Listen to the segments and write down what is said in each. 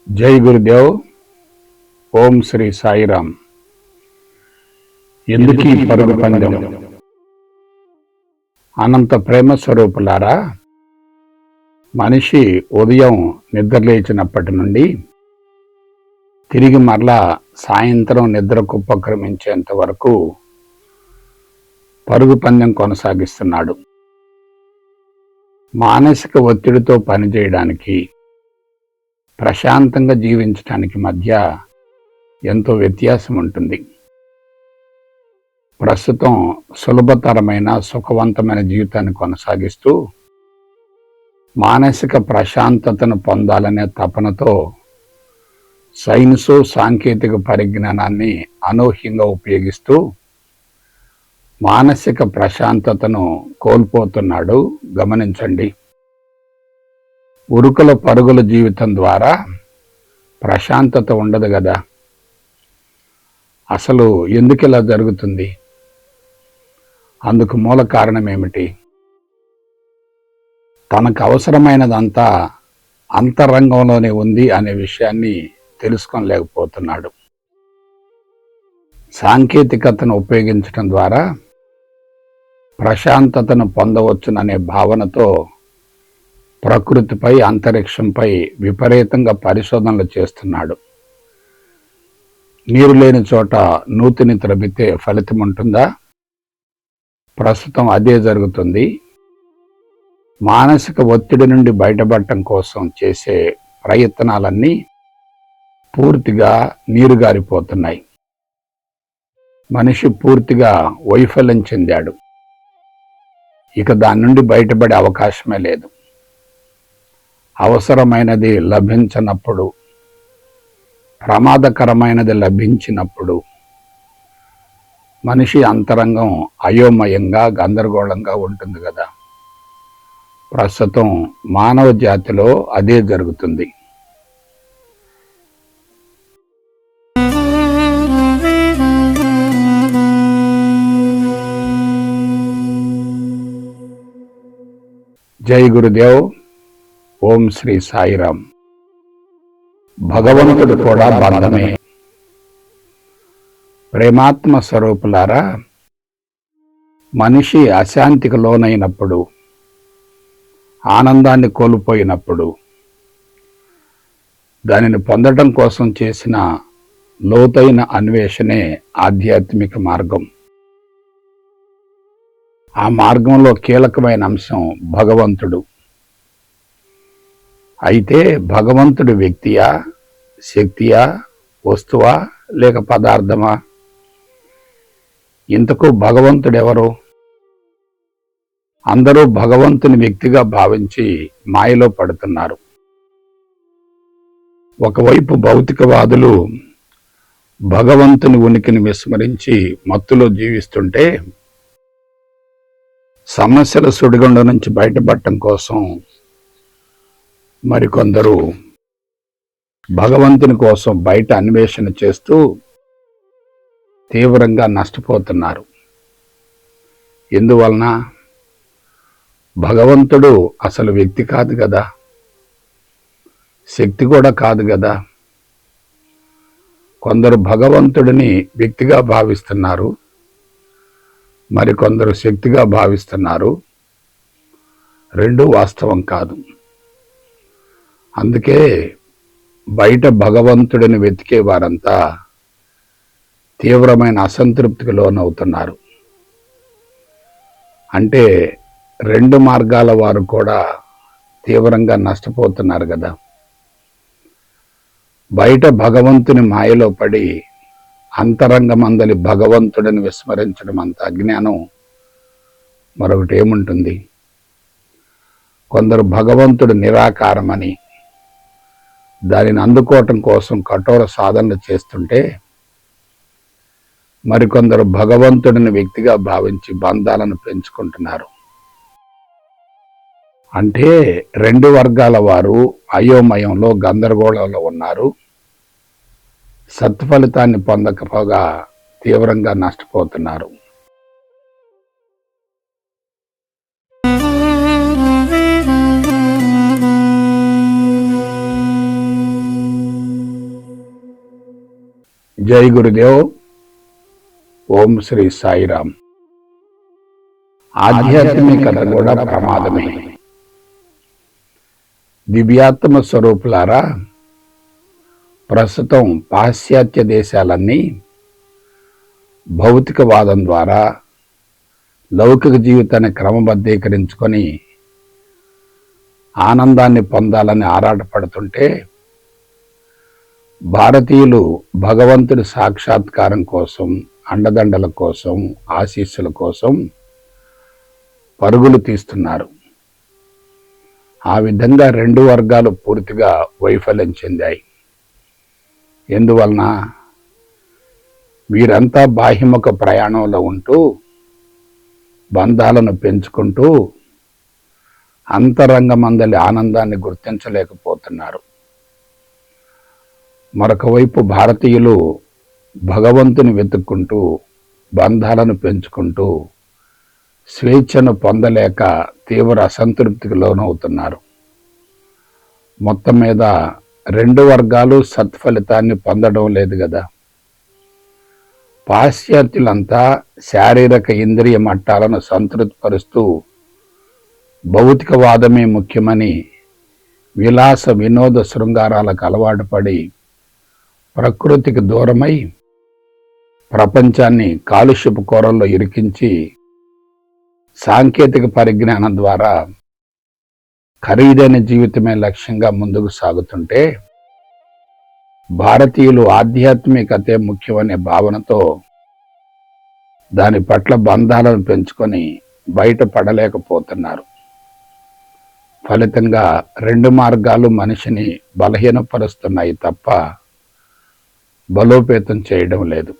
జై గురుదేవ్. ఓం శ్రీ సాయిరామ్. ఎందుకీ పరుగు పందెం? అనంత ప్రేమ స్వరూపులారా, మనిషి ఉదయం నిద్రలేచినప్పటి నుండి తిరిగి మరలా సాయంత్రం నిద్రకు ఉపక్రమించేంత వరకు పరుగు పందెం కొనసాగిస్తున్నాడు. మానసిక ఒత్తిడితో పనిచేయడానికి, ప్రశాంతంగా జీవించడానికి మధ్య ఎంతో వ్యత్యాసం ఉంటుంది. ప్రస్తుతం సులభతరమైన సుఖవంతమైన జీవితాన్ని కొనసాగిస్తూ మానసిక ప్రశాంతతను పొందాలనే తపనతో సైన్సు సాంకేతిక పరిజ్ఞానాన్ని అనూహ్యంగా ఉపయోగిస్తూ మానసిక ప్రశాంతతను కోల్పోతున్నాడు. గమనించండి. ఉరుకుల పరుగుల జీవితం ద్వారా ప్రశాంతత ఉండదు కదా. అసలు ఎందుకు ఇలా జరుగుతుంది? అందుకు మూల కారణం ఏమిటి? తనకు అవసరమైనదంతా అంతరంగంలోనే ఉంది అనే విషయాన్ని తెలుసుకోలేకపోతున్నాడు. సాంకేతికతను ఉపయోగించడం ద్వారా ప్రశాంతతను పొందవచ్చుననే భావనతో ప్రకృతిపై, అంతరిక్షంపై విపరీతంగా పరిశోధనలు చేస్తున్నాడు. నీరు లేని చోట నూతిని త్రవ్వితే ఫలితం ఉంటుందా? ప్రస్తుతం అదే జరుగుతుంది. మానసిక ఒత్తిడి నుండి బయటపడటం కోసం చేసే ప్రయత్నాలన్నీ పూర్తిగా నీరుగారిపోతున్నాయి. మనిషి పూర్తిగా వైఫల్యం చెందాడు. ఇక దాని నుండి బయటపడే అవకాశమే లేదు. అవసరమైనది లభించనప్పుడు, ప్రమాదకరమైనది లభించినప్పుడు మనిషి అంతరంగం అయోమయంగా, గందరగోళంగా ఉంటుంది కదా. ప్రస్తుతం మానవ జాతిలో అదే జరుగుతుంది. జై గురుదేవ్. ఓం శ్రీ సాయిరామ్. భగవంతుడు కూడా బంధమే. ప్రేమాత్మ స్వరూపులారా, మనిషి అశాంతికి లోనైనప్పుడు, ఆనందాన్ని కోల్పోయినప్పుడు దానిని పొందడం కోసం చేసిన లోతైన అన్వేషణే ఆధ్యాత్మిక మార్గం. ఆ మార్గంలో కీలకమైన అంశం భగవంతుడు. అయితే భగవంతుడు వ్యక్తియా, శక్తియా, వస్తువా, లేక పదార్థమా? ఇంతకు భగవంతుడెవరు? అందరూ భగవంతుని వ్యక్తిగా భావించి మాయలో పడుతున్నారు. ఒకవైపు భౌతికవాదులు భగవంతుని ఉనికిని విస్మరించి మత్తులో జీవిస్తుంటే, సమస్యల సుడిగుండం నుంచి బయటపడటం కోసం మరికొందరు భగవంతుని కోసం బయట అన్వేషణ చేస్తూ తీవ్రంగా నష్టపోతున్నారు. ఎందువలన? భగవంతుడు అసలు వ్యక్తి కాదు కదా, శక్తి కూడా కాదు కదా. కొందరు భగవంతుడిని వ్యక్తిగా భావిస్తున్నారు, మరికొందరు శక్తిగా భావిస్తున్నారు. రెండూ వాస్తవం కాదు. అందుకే బయట భగవంతుడిని వెతికే వారంతా తీవ్రమైన అసంతృప్తికి లోనవుతున్నారు. అంటే రెండు మార్గాల వారు కూడా తీవ్రంగా నష్టపోతున్నారు కదా. బయట భగవంతుని మాయలో పడి అంతరంగమందలి భగవంతుడిని విస్మరించడం అంత అజ్ఞానం మరొకటి ఏముంటుంది? కొందరు భగవంతుడు నిరాకారమని, దానిని అందుకోవటం కోసం కఠోర సాధనలు చేస్తుంటే, మరికొందరు భగవంతుడిని వ్యక్తిగా భావించి బంధాలను పెంచుకుంటున్నారు. అంటే రెండు వర్గాల వారు అయోమయంలో, గందరగోళంలో ఉన్నారు. సత్ఫలితాన్ని పొందకపోగా తీవ్రంగా నష్టపోతున్నారు. జై గురుదేవ్. ఓం శ్రీ సాయిరామ్. ఆధ్యాత్మికత కూడా ప్రమాదమే. దివ్యాత్మ స్వరూపులారా, ప్రస్తుతం పాశ్చాత్య దేశాలన్నీ భౌతికవాదం ద్వారా లౌకిక జీవితాన్ని క్రమబద్ధీకరించుకొని ఆనందాన్ని పొందాలని ఆరాటపడుతుంటే, భారతీయులు భగవంతుడి సాక్షాత్కారం కోసం, అండదండల కోసం, ఆశీస్సుల కోసం పరుగులు తీస్తున్నారు. ఆ విధంగా రెండు వర్గాలు పూర్తిగా వైఫల్యం చెందాయి. ఎందువలన? వీరంతా బాహ్యముఖ ప్రయాణంలో ఉంటూ బంధాలను పెంచుకుంటూ అంతరంగమందలి ఆనందాన్ని గుర్తించలేకపోతున్నారు. మరొక వైపు భారతీయులు భగవంతుని వెతుక్కుంటూ బంధాలను పెంచుకుంటూ స్వేచ్ఛను పొందలేక తీవ్ర అసంతృప్తికి లోనవుతున్నారు. మొత్తం మీద రెండు వర్గాలు సత్ఫలితాన్ని పొందడం లేదు కదా. పాశ్చాత్యులంతా శారీరక ఇంద్రియ మట్టాలను సంతృప్తిపరుస్తూ భౌతికవాదమే ముఖ్యమని విలాస వినోద శృంగారాలకు అలవాటు పడి ప్రకృతికి దూరమై ప్రపంచాన్ని కాలుష్యపు కోరల్లో ఇరికించి సాంకేతిక పరిజ్ఞానం ద్వారా ఖరీదైన జీవితమే లక్ష్యంగా ముందుకు సాగుతుంటే, భారతీయులు ఆధ్యాత్మికతే ముఖ్యమనే భావనతో దాని పట్ల బంధాలను పెంచుకొని బయటపడలేకపోతున్నారు. ఫలితంగా రెండు మార్గాలు మనిషిని బలహీనపరుస్తున్నాయి తప్ప బలోపేతం చేయడం లేదు.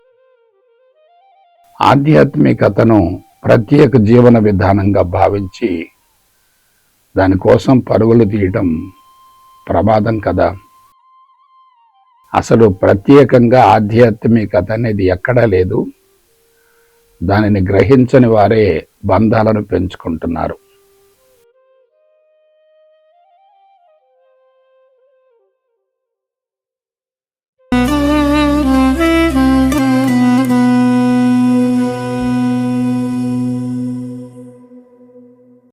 ఆధ్యాత్మికతను ప్రత్యేక జీవన విధానంగా భావించి దానికోసం పరుగులు తీయడం ప్రమాదం కదా. అసలు ప్రత్యేకంగా ఆధ్యాత్మికత అనేది ఎక్కడా లేదు. దానిని గ్రహించని వారే బంధాలను పెంచుకుంటున్నారు.